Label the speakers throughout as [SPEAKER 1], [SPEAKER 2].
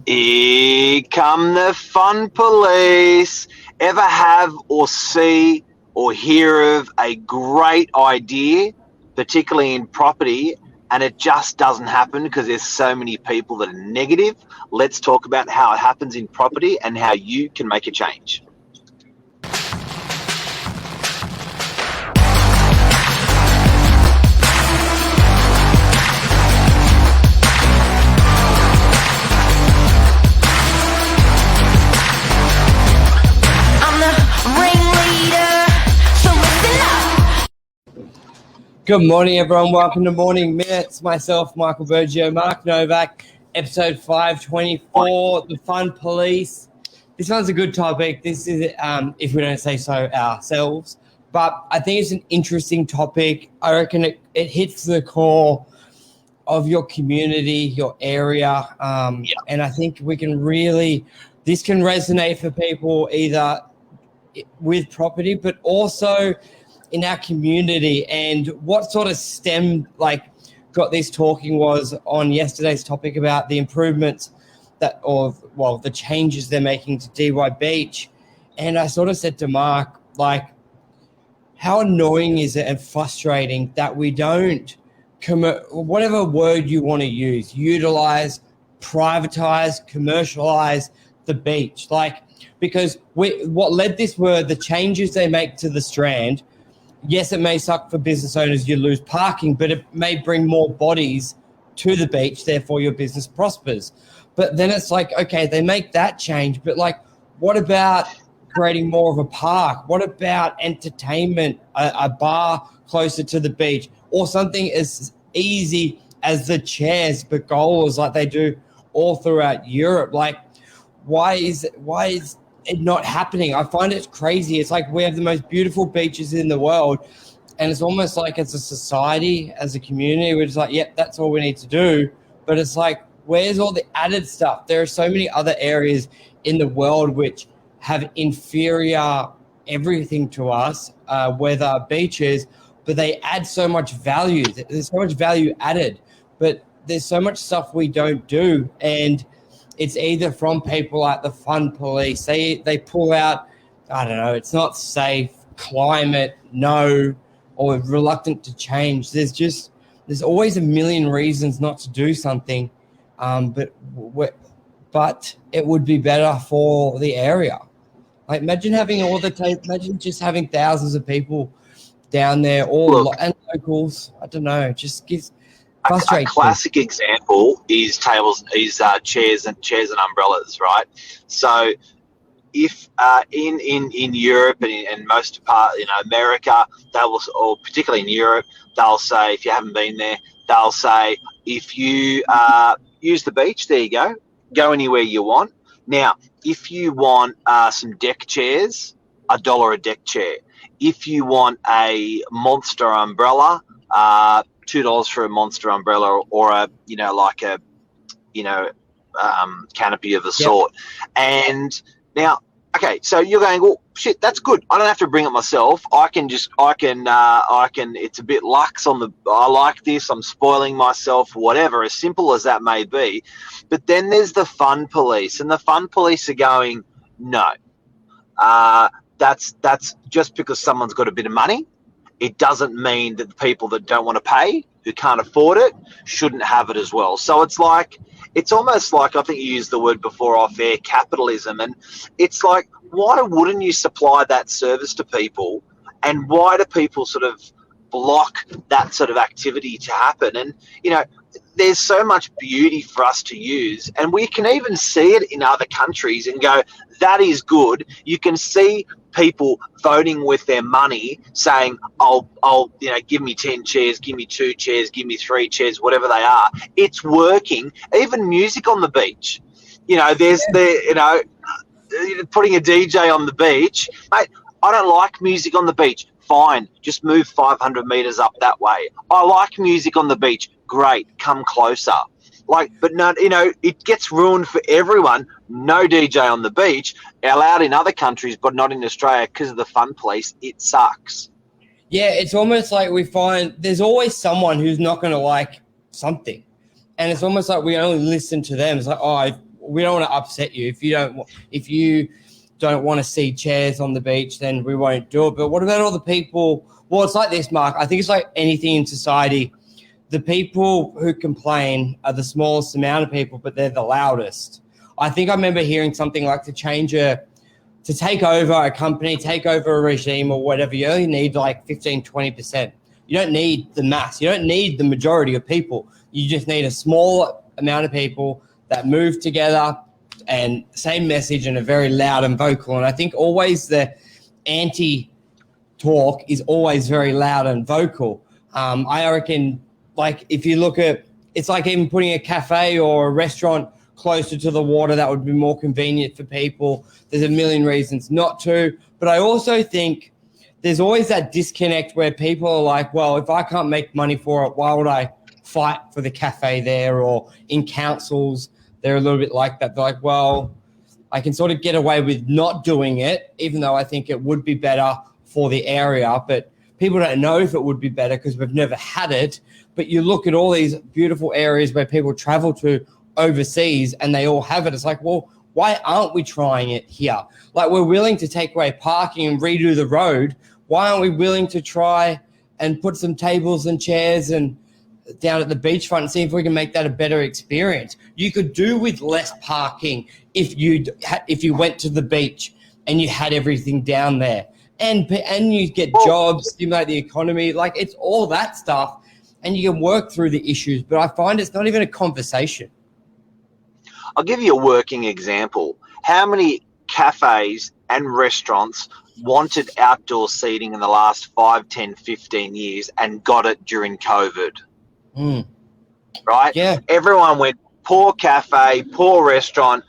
[SPEAKER 1] Here come the fun police. Ever have or see or hear of a great idea, particularly in property, and it just doesn't happen because there's so many people that are negative? Let's talk about how it happens in property and how you can make a change.
[SPEAKER 2] Good morning, everyone. Welcome to Morning Minutes. Myself, Michael Bergio, Mark Novak, episode 524, the fun police. This one's a good topic. This is, if we don't say so ourselves, but I think it's an interesting topic. I reckon it hits the core of your community, your area, and I think this can resonate for people either with property, but also in our community. And what sort of got this talking was on yesterday's topic about the improvements the changes they're making to DY Beach. And I sort of said to Mark, how annoying is it and frustrating that we don't whatever word you want to use, utilize, privatize, commercialize the beach. Because what led this were the changes they make to the Strand. Yes, it may suck for business owners, you lose parking, but it may bring more bodies to the beach, therefore your business prospers. But then it's okay, they make that change, but what about creating more of a park? What about entertainment, a bar closer to the beach, or something as easy as the chairs, pergolas like they do all throughout Europe? Why is it not happening? I find it crazy. It's we have the most beautiful beaches in the world, and it's almost as a society, as a community, we're just yep, that's all we need to do. But it's where's all the added stuff? There are so many other areas in the world which have inferior everything to us, whether beaches, but they add so much value. There's so much value added, but there's so much stuff we don't do. And it's either from people like the fun police. They pull out, I don't know, it's not safe, climate, no, or reluctant to change. There's always a million reasons not to do something, but it would be better for the area. Imagine having imagine just having thousands of people down there, and locals. I don't know, just gives.
[SPEAKER 1] A classic example is chairs and umbrellas, right? So if in Europe and most part, America, they will, or particularly in Europe, they'll say, if you haven't been there, they'll say, if you use the beach, there you go anywhere you want. Now, if you want some deck chairs, $1 a deck chair. If you want a monster umbrella, $2 for a monster umbrella, or a canopy of a sort. And now, okay, so you're going, well, shit, that's good. I don't have to bring it myself. I can. It's a bit lax I like this. I'm spoiling myself, whatever. As simple as that may be. But then there's the fun police, and the fun police are going, no. That's just because someone's got a bit of money. It doesn't mean that the people that don't want to pay, who can't afford it, shouldn't have it as well. So it's almost I think you used the word before off air, capitalism. And it's why wouldn't you supply that service to people? And why do people sort of block that sort of activity to happen? And, there's so much beauty for us to use. And we can even see it in other countries and go, that is good. You can see people voting with their money saying, I'll give me 10 chairs, give me 2 chairs, give me 3 chairs, whatever they are. It's working. Even music on the beach. There's putting a DJ on the beach. Mate, I don't like music on the beach. Fine, just move 500 meters up that way. I like music on the beach. Great, come closer. But no, it gets ruined for everyone. No DJ on the beach, allowed in other countries, but not in Australia because of the fun police. It sucks.
[SPEAKER 2] Yeah, it's almost we find there's always someone who's not going to like something. And it's almost we only listen to them. It's we don't want to upset you. If you don't want to see chairs on the beach, then we won't do it. But what about all the people? Well, it's like this, Mark. I think it's like anything in society. The people who complain are the smallest amount of people, but they're the loudest. I think I remember hearing something like to take over a company, take over a regime or whatever, you only need like 15, 20%. You don't need the mass. You don't need the majority of people. You just need a small amount of people that move together and same message and are very loud and vocal. And I think always the anti-talk is always very loud and vocal. I reckon, like, if you look at, it's like even putting a cafe or a restaurant closer to the water, that would be more convenient for people. There's a million reasons not to. But I also think there's always that disconnect where people are like, well, if I can't make money for it, why would I fight for the cafe there? Or in councils, they're a little bit like that. They're like, well, I can sort of get away with not doing it, even though I think it would be better for the area. But people don't know if it would be better because we've never had it. But you look at all these beautiful areas where people travel to overseas and they all have it. It's like, well, why aren't we trying it here? Like, we're willing to take away parking and redo the road. Why aren't we willing to try and put some tables and chairs and down at the beachfront and see if we can make that a better experience? You could do with less parking if you went to the beach and you had everything down there, and you get jobs, stimulate the economy. Like, it's all that stuff, and you can work through the issues. But I find it's not even a conversation.
[SPEAKER 1] I'll give you a working example. How many cafes and restaurants wanted outdoor seating in the last 5, 10, 15 years and got it during COVID? Right?
[SPEAKER 2] Yeah.
[SPEAKER 1] Everyone went, poor cafe, poor restaurant,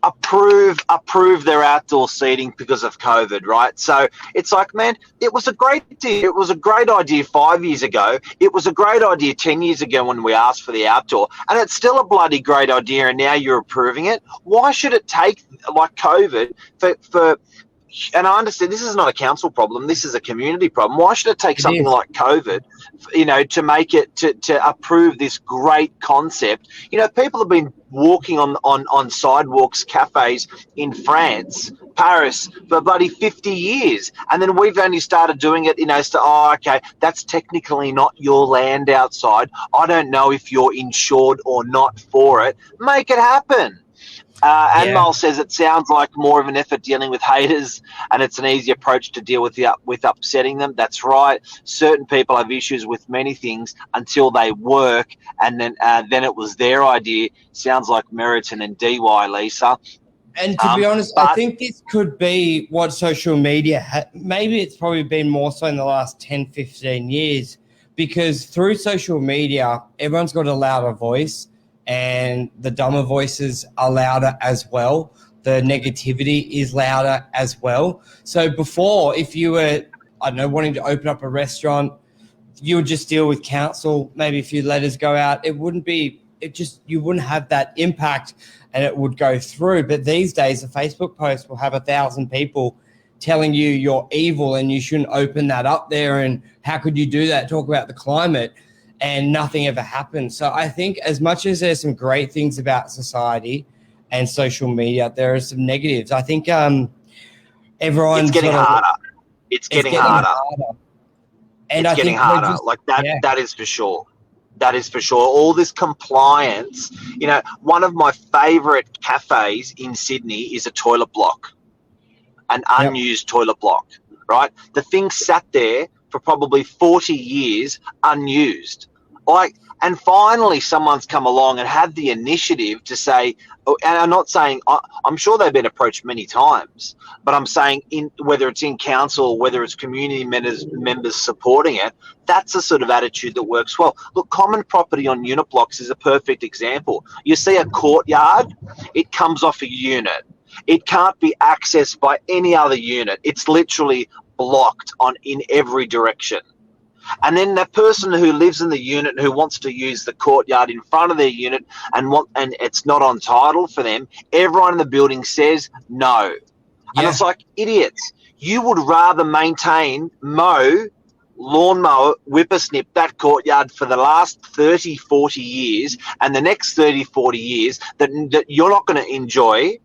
[SPEAKER 1] approve their outdoor seating because of COVID, right? So it's like, man, it was a great idea. It was a great idea 5 years ago. It was a great idea 10 years ago when we asked for the outdoor, and it's still a bloody great idea, and now you're approving it. Why should it take, like COVID, for and I understand this is not a council problem, this is a community problem. Why should it take something like COVID, to make it, to approve this great concept? People have been walking on sidewalks, cafes in France, Paris for bloody 50 years. And then we've only started doing it, okay, that's technically not your land outside. I don't know if you're insured or not for it. Make it happen. Anmol says it sounds like more of an effort dealing with haters, and it's an easy approach to deal with upsetting them. That's right. Certain people have issues with many things until they work, and then it was their idea. Sounds like Meriton and DY, Lisa.
[SPEAKER 2] And to be honest, I think this could be what social media maybe it's probably been more so in the last 10, 15 years, because through social media, everyone's got a louder voice. And the dumber voices are louder as well. The negativity is louder as well. So before, if you were, wanting to open up a restaurant, you would just deal with council, maybe a few letters go out. You wouldn't have that impact and it would go through. But these days, a Facebook post will have 1,000 people telling you you're evil and you shouldn't open that up there. And how could you do that? Talk about the climate. And nothing ever happens. So I think as much as there's some great things about society and social media, there are some negatives. I think everyone's
[SPEAKER 1] It's getting harder. It's getting harder. And it's getting harder. Like that. Yeah. That is for sure. That is for sure. All this compliance. One of my favourite cafes in Sydney is a toilet block, an unused toilet block. Right. The thing sat there for probably 40 years unused. And finally someone's come along and had the initiative to say, and I'm not saying, I'm sure they've been approached many times, but I'm saying whether it's in council, whether it's community members supporting it, that's the sort of attitude that works well. Look, common property on unit blocks is a perfect example. You see a courtyard, it comes off a unit. It can't be accessed by any other unit. It's literally blocked in every direction. And then that person who lives in the unit and who wants to use the courtyard in front of their unit and it's not on title for them, everyone in the building says no. And it's like, idiots. You would rather mow lawnmower, whippersnip that courtyard for the last 30, 40 years, and the next 30, 40 years that you're not going to enjoy,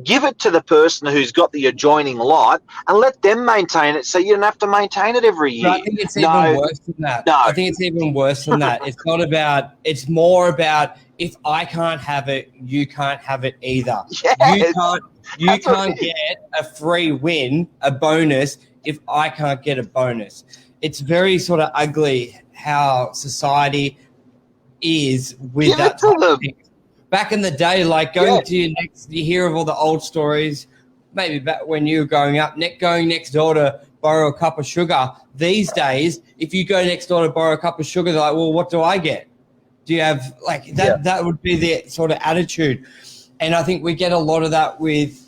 [SPEAKER 1] give it to the person who's got the adjoining lot and let them maintain it so you don't have to maintain it every year.
[SPEAKER 2] But I think it's even worse than that.
[SPEAKER 1] No.
[SPEAKER 2] I think it's even worse than that. It's not about, it's more about if I can't have it, you can't have it either.
[SPEAKER 1] Yes.
[SPEAKER 2] You can't get a free win, a bonus, if I can't get a bonus. It's very sort of ugly how society is with that type of thing. Back in the day, like going to your next, you hear of all the old stories, maybe back when you were growing up, going next door to borrow a cup of sugar. These days, if you go next door to borrow a cup of sugar, they're like, well, what do I get? Do you have like that? Yeah. That would be the sort of attitude. And I think we get a lot of that with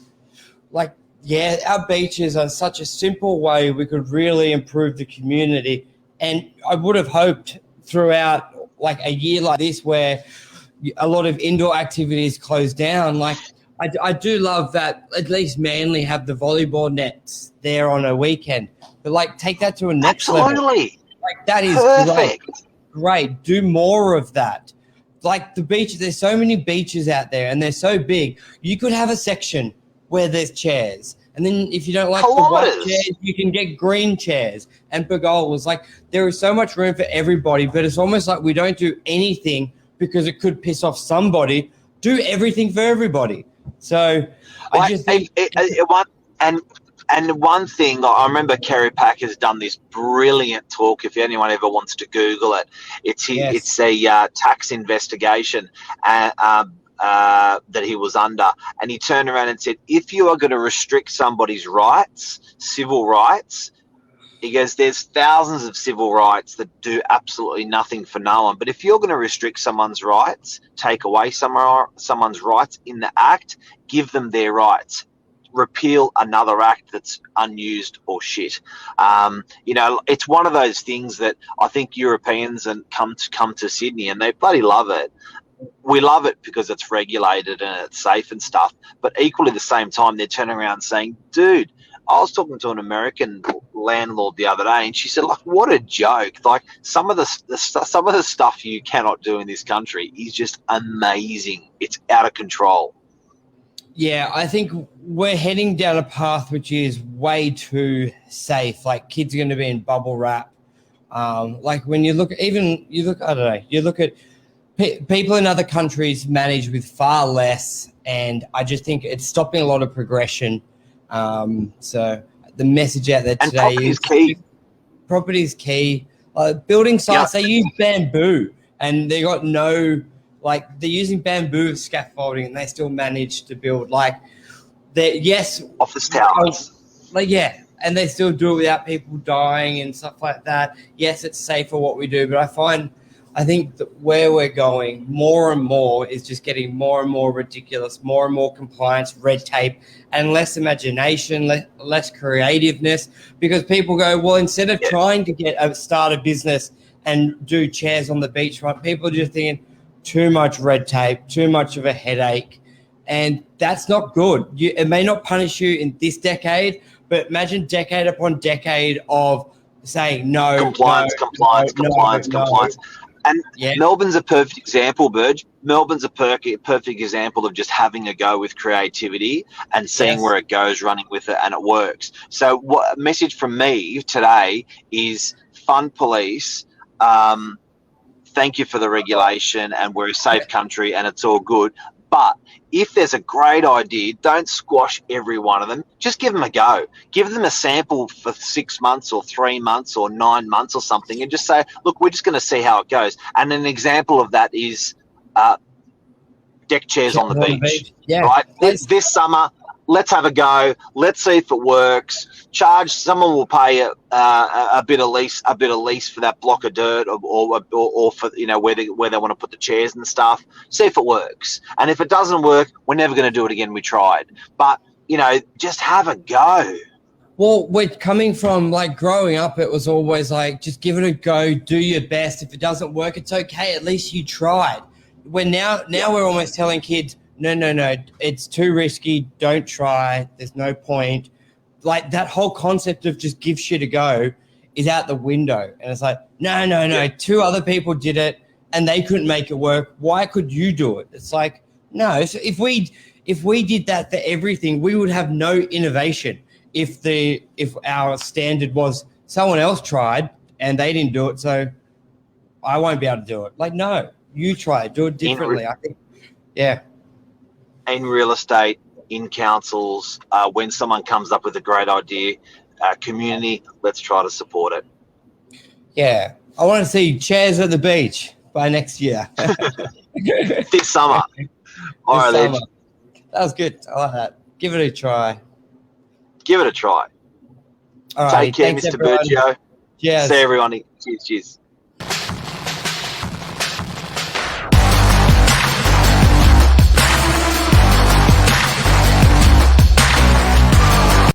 [SPEAKER 2] like, yeah, our beaches are such a simple way we could really improve the community. And I would have hoped throughout like a year like this where a lot of indoor activities closed down. Like I do love that at least Manly have the volleyball nets there on a weekend, but like take that to a next level. Like that is perfect. Great. Do more of that. Like the beach, there's so many beaches out there and they're so big. You could have a section where there's chairs. And then if you don't like the white chairs, you can get green chairs and pergolas. Like there is so much room for everybody, but it's almost like we don't do anything because it could piss off somebody. Do everything for everybody. So I just think...
[SPEAKER 1] And one thing, I remember Kerry Pack has done this brilliant talk. If anyone ever wants to Google it, it's a tax investigation that he was under. And he turned around and said, if you are going to restrict somebody's rights, civil rights, he goes, there's thousands of civil rights that do absolutely nothing for no one. But if you're going to restrict someone's rights, take away someone's rights in the act, give them their rights. Repeal another act that's unused or shit. It's one of those things that I think Europeans come to Sydney and they bloody love it. We love it because it's regulated and it's safe and stuff. But equally at the same time, they're turning around saying, dude, I was talking to an American landlord the other day and she said, like, what a joke. Like some of the stuff you cannot do in this country is just amazing. It's out of control.
[SPEAKER 2] Yeah, I think we're heading down a path which is way too safe. Like kids are going to be in bubble wrap. Like when you look at people in other countries manage with far less, and I just think it's stopping a lot of progression. So the message out there today is key. Property is key. Building sites, they use bamboo, and they got no. Like they're using bamboo scaffolding and they still manage to build
[SPEAKER 1] office towers.
[SPEAKER 2] And they still do it without people dying and stuff like that. Yes, it's safe for what we do, but I think that where we're going more and more is just getting more and more ridiculous, more and more compliance, red tape, and less imagination, less creativeness, because people go, well, instead of trying to start a business and do chairs on the beachfront, people are just thinking, too much red tape, too much of a headache, and that's not good. It may not punish you in this decade, but imagine decade upon decade of saying no. Compliance.
[SPEAKER 1] And Melbourne's a perfect example, Burge. Melbourne's a perfect example of just having a go with creativity and seeing where it goes, running with it, and it works. So what a message from me today is Fun Police, thank you for the regulation and we're a safe country and it's all good. But if there's a great idea, don't squash every one of them. Just give them a go. Give them a sample for 6 months or 3 months or 9 months or something and just say, look, we're just going to see how it goes. And an example of that is deck chairs on the beach. Yeah. Right? This summer, let's have a go. Let's see if it works. Someone will pay a bit of lease for that block of dirt, or for where they want to put the chairs and stuff. See if it works. And if it doesn't work, we're never going to do it again. We tried, but just have a go.
[SPEAKER 2] Well, we're coming from like growing up. It was always like just give it a go, do your best. If it doesn't work, it's okay. At least you tried. Now we're almost telling kids, no, it's too risky. Don't try. There's no point. Like that whole concept of just give shit a go is out the window. And it's like, no. 2 other people did it and they couldn't make it work. Why could you do it? It's like, no. So if we did that for everything, we would have no innovation. If our standard was someone else tried and they didn't do it, so I won't be able to do it. Like, no, you try it, do it differently. I think, yeah.
[SPEAKER 1] In real estate, in councils, when someone comes up with a great idea, community, let's try to support it.
[SPEAKER 2] Yeah. I want to see chairs at the beach by next year.
[SPEAKER 1] This summer. All right,
[SPEAKER 2] Summer. That was good. I like that. Give it a try.
[SPEAKER 1] Give it a try.
[SPEAKER 2] All right.
[SPEAKER 1] Take care,
[SPEAKER 2] Thanks,
[SPEAKER 1] Mr.
[SPEAKER 2] everyone.
[SPEAKER 1] Bergio.
[SPEAKER 2] Cheers.
[SPEAKER 1] See everyone. Cheers.